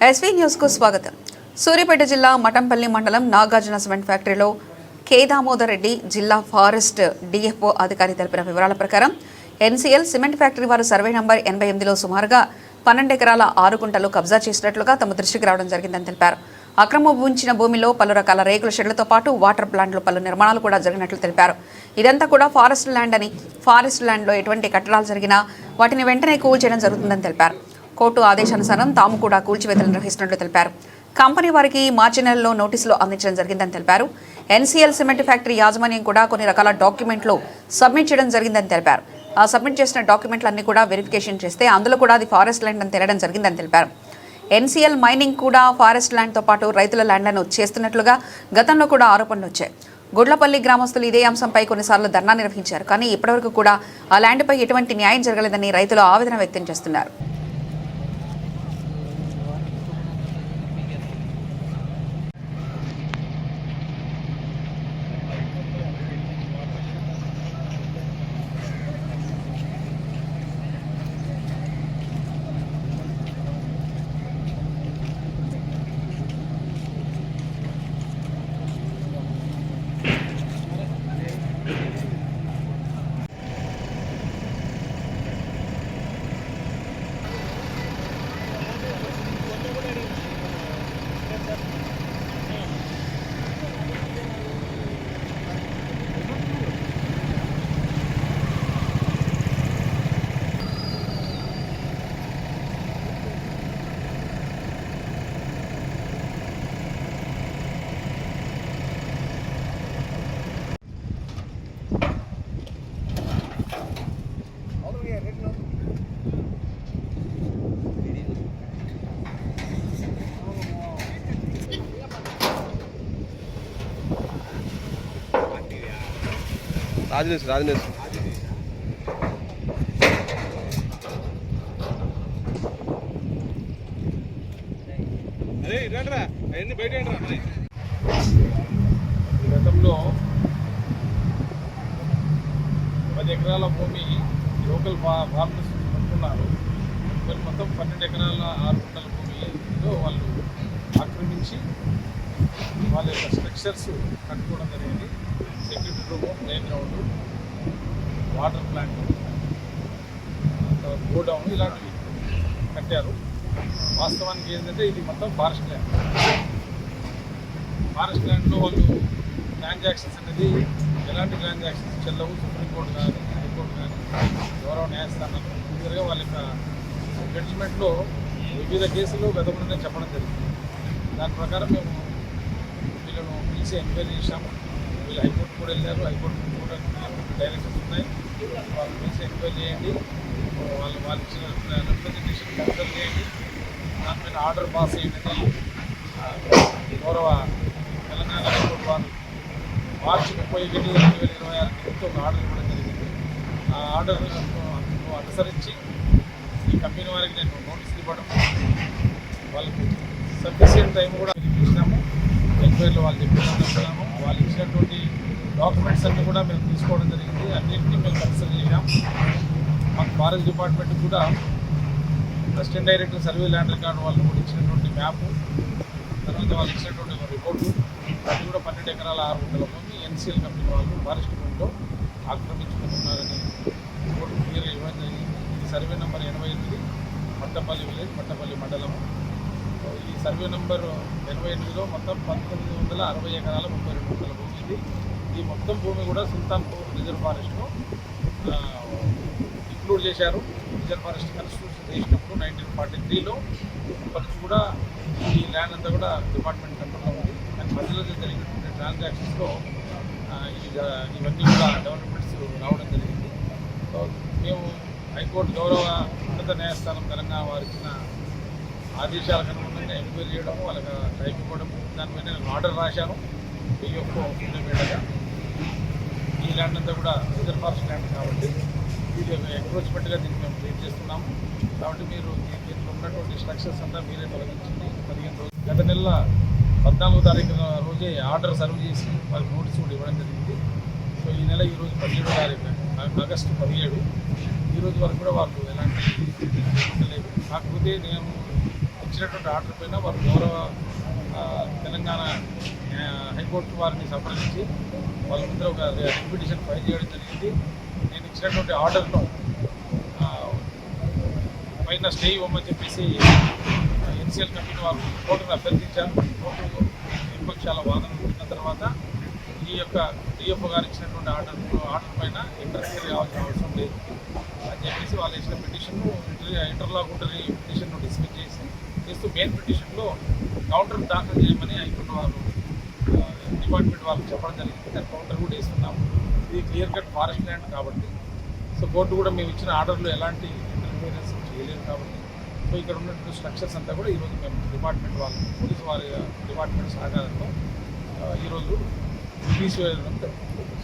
SV news కు స్వాగతం. సూర్యాపేట జిల్లా మఠంపల్లి మండలం నాగార్జున సిమెంట్ ఫ్యాక్టరీలో కె దామోదర్ రెడ్డి జిల్లా ఫారెస్ట్ డిఎఫ్ఓ అధికారి తెలిపిన వివరాల ప్రకారం ఎన్సీఎల్ సిమెంట్ ఫ్యాక్టరీ వారు సర్వే నంబర్ 88లో సుమారుగా 12 ఎకరాల 6 గుంటలు కబ్జా చేసినట్లుగా తమ దృష్టికి రావడం జరిగిందని తెలిపారు. అక్రమ ఉంచిన భూమిలో పలు రకాల రేకుల షెడ్లతో పాటు వాటర్ ప్లాంట్లు పలు నిర్మాణాలు కూడా జరిగినట్లు తెలిపారు. ఇదంతా కూడా ఫారెస్ట్ ల్యాండ్ అని, ఫారెస్ట్ ల్యాండ్లో ఎటువంటి కట్టడాలు జరిగినా వాటిని వెంటనే కూల్చేయడం జరుగుతుందని తెలిపారు. కోర్టు ఆదేశానుసారం తాము కూడా కూల్చివేతలు నిర్వహిస్తున్నట్లు తెలిపారు. కంపెనీ వారికి మార్చి నెలలో నోటీసులు అందించడం జరిగిందని తెలిపారు. ఎన్సీఎల్ సిమెంట్ ఫ్యాక్టరీ యాజమాన్యం కూడా కొన్ని రకాల డాక్యుమెంట్లు సబ్మిట్ చేయడం జరిగిందని తెలిపారు. ఆ సబ్మిట్ చేసిన డాక్యుమెంట్లన్నీ కూడా వెరిఫికేషన్ చేస్తే అందులో కూడా అది ఫారెస్ట్ ల్యాండ్ అని తేలడం జరిగిందని తెలిపారు. ఎన్సీఎల్ మైనింగ్ కూడా ఫారెస్ట్ ల్యాండ్తో పాటు రైతుల ల్యాండ్లను చేస్తున్నట్లుగా గతంలో కూడా ఆరోపణలు వచ్చాయి. గుడ్లపల్లి గ్రామస్తులు ఇదే అంశంపై కొన్నిసార్లు ధర్నా నిర్వహించారు. కానీ ఇప్పటివరకు కూడా ఆ ల్యాండ్పై ఎటువంటి న్యాయం జరగలేదని రైతులు ఆవేదన వ్యక్తం చేస్తున్నారు. రాజనేష్ గతంలో 10 ఎకరాల భూమి లోకల్ ఫార్మర్స్ కొనుక్కున్నారు. మొత్తం 12 ఎకరాల 6 గుంటల భూమిలో వాళ్ళు ఆక్రమించి వాళ్ళ యొక్క స్ట్రక్చర్స్ కట్టుకోవడం జరిగింది. Security room, play ground, water plant, godown ఇలాంటివి కట్టారు. వాస్తవానికి ఏంటంటే ఇది మొత్తం ఫారెస్ట్ ల్యాండ్. ఫారెస్ట్ ల్యాండ్లో వాళ్ళు ట్రాన్సాక్షన్స్ అనేది ఎలాంటి ట్రాన్సాక్షన్స్ చెల్లవు. సుప్రీంకోర్టు కానీ, హైకోర్టు కానీ, గౌరవ న్యాయస్థానాలు క్లియర్గా వాళ్ళ యొక్క జడ్జిమెంట్లో వివిధ కేసులు గతంలోనే చెప్పడం జరిగింది. దాని ప్రకారం మేము వీళ్ళను పిలిచి ఎంక్వైరీ చేశాము. వీళ్ళు హైకోర్టు కూడా వెళ్ళారు. హైకోర్టు కూడా డైరెక్షన్స్ ఉన్నాయి. వాళ్ళు పిలిచి ఎంక్వైరీ చేయండి, వాళ్ళు ఇచ్చిన రిప్రజెంటేషన్ కన్సల్ట్ చేయండి, దానిపైన ఆర్డర్ పాస్ చేయండి. గౌరవ తెలంగాణ హైకోర్టు వారు మార్చి 31, 2026 ఒక ఆర్డర్ ఇవ్వడం జరిగింది. ఆ ఆర్డర్ అనుసరించి ఈ కంపెనీ వారికి నేను నోటీసులు ఇవ్వడం, వాళ్ళకు సఫిషియంట్ టైం కూడా ఇచ్చినాము. ఎంక్వైరీలో వాళ్ళు చెప్పినాము. వాళ్ళు ఇచ్చినటువంటి డాక్యుమెంట్స్ అన్నీ కూడా మేము తీసుకోవడం జరిగింది. అన్నింటినీ మేము కన్సల్ట్ చేసాం. మాకు ఫారెస్ట్ డిపార్ట్మెంట్ కూడా assistant director survey land record వాళ్ళు కూడా ఇచ్చినటువంటి మ్యాపు, తర్వాత వాళ్ళు ఇచ్చినటువంటి రిపోర్టు, అది కూడా 12 ఎకరాల 6 గుంటల భూమి ఎన్సీఎల్ కంపెనీ వాళ్ళు ఫారెస్ట్ భూమిలో ఆక్రమించుకుంటున్నారని రిపోర్టు క్లియర్గా ఇవ్వడం జరిగింది. ఇది survey number 88, Mattapalli village, Mattapalli మండలము. ఈ సర్వే నెంబర్ 88లో మొత్తం 1960 ఎకరాల 32 గుంటల భూమి ఇది. ఈ మొత్తం భూమి కూడా సుల్తాన్పూర్ రిజర్వ్ ఫారెస్ట్లో ఇంక్లూడ్ చేశారు. రిజర్వ్ ఫారెస్ట్ కన్స్టిట్యూషన్ చేసినప్పుడు 1943లో ఇప్పటికి కూడా ఈ ల్యాండ్ అంతా కూడా డిపార్ట్మెంట్ కంట్రోల్లో ఉంది. కానీ మధ్యలో జరిగినటువంటి ట్రాన్సాక్షన్స్లో ఇవన్నీ కూడా డెవలప్మెంట్స్ రావడం జరిగింది. సో మేము హైకోర్టు గౌరవ ఉన్నత న్యాయస్థానం తెలంగాణ వారు ఇచ్చిన ఆదేశాలకు అనుగుణంగా ఎంక్వైరీ చేయడము, వాళ్ళకి టైం ఇవ్వడము, దానిపైన నేను ఆర్డర్ రాశాను. పిఎఫ్ఓ మీదగా ఈ ల్యాండ్ అంతా కూడా రిజర్వ్ ఫారెస్ట్ ల్యాండ్ కాబట్టి ఇది ఎంక్రోచ్మెంట్గా దీన్ని మేము ట్రీట్ చేస్తున్నాము. కాబట్టి మీరు దీంట్లో ఉన్నటువంటి స్ట్రక్చర్స్ అంతా మీరే తొలగించింది. 15 రోజులు గత నెల 14వ తారీఖు రోజే ఆర్డర్ సర్వ్ చేసి వాళ్ళకి నోటీస్ కూడా ఇవ్వడం జరిగింది. సో ఈ నెల ఈరోజు 17వ తారీఖు, ఆగస్టు 17, ఈరోజు వరకు కూడా వాళ్ళు ఎలాంటి లేదు. కాకపోతే నేను ఇచ్చినటువంటి ఆర్డర్ పైన వారు గౌరవ తెలంగాణ హైకోర్టు వారిని సంప్రదించి వాళ్ళ ముందర ఒక రిట్ పిటిషన్ ఫైల్ చేయడం జరిగింది. నేను ఇచ్చినటువంటి ఆర్డర్ను పైన స్టే ఇవ్వమని చెప్పేసి ఎన్సీఎల్ కమిటీ వాళ్ళు కోర్టును అభ్యర్థించారు. కోర్టు విపక్షాల వాదన ఉన్న తర్వాత ఈ యొక్క డిఎఫ్ఓ గారు ఇచ్చినటువంటి ఆర్డర్ పైన ఇంటర్ఫియర్ కావాల్సిన అవసరం లేదు అని చెప్పేసి వాళ్ళు ఇచ్చిన పిటిషన్ను ఇంటర్లాక్యూటరీ పిటిషన్ను డిస్మిస్ చేస్తూ మెయిన్ పిటిషన్లో కౌంటర్ దాఖలు చేయమని హైకోర్టు వారు డిపార్ట్మెంట్ వాళ్ళకి చెప్పడం జరిగింది. దాని కౌంటర్ కూడా వేస్తున్నాము. ఇది క్లియర్ కట్ ఫారెస్ట్ ల్యాండ్ కాబట్టి సో కోర్టు కూడా మేము ఇచ్చిన ఆర్డర్లో ఎలాంటి ఇంటర్ఫియరెన్స్ చేయలేదు కాబట్టి సో ఇక్కడ ఉన్నటువంటి స్ట్రక్చర్స్ అంతా కూడా ఈరోజు మేము డిపార్ట్మెంట్ వాళ్ళు పోలీసు వారి డిపార్ట్మెంట్ సహకారంతో ఈరోజు తీసివేయడం జరుగుతుంది.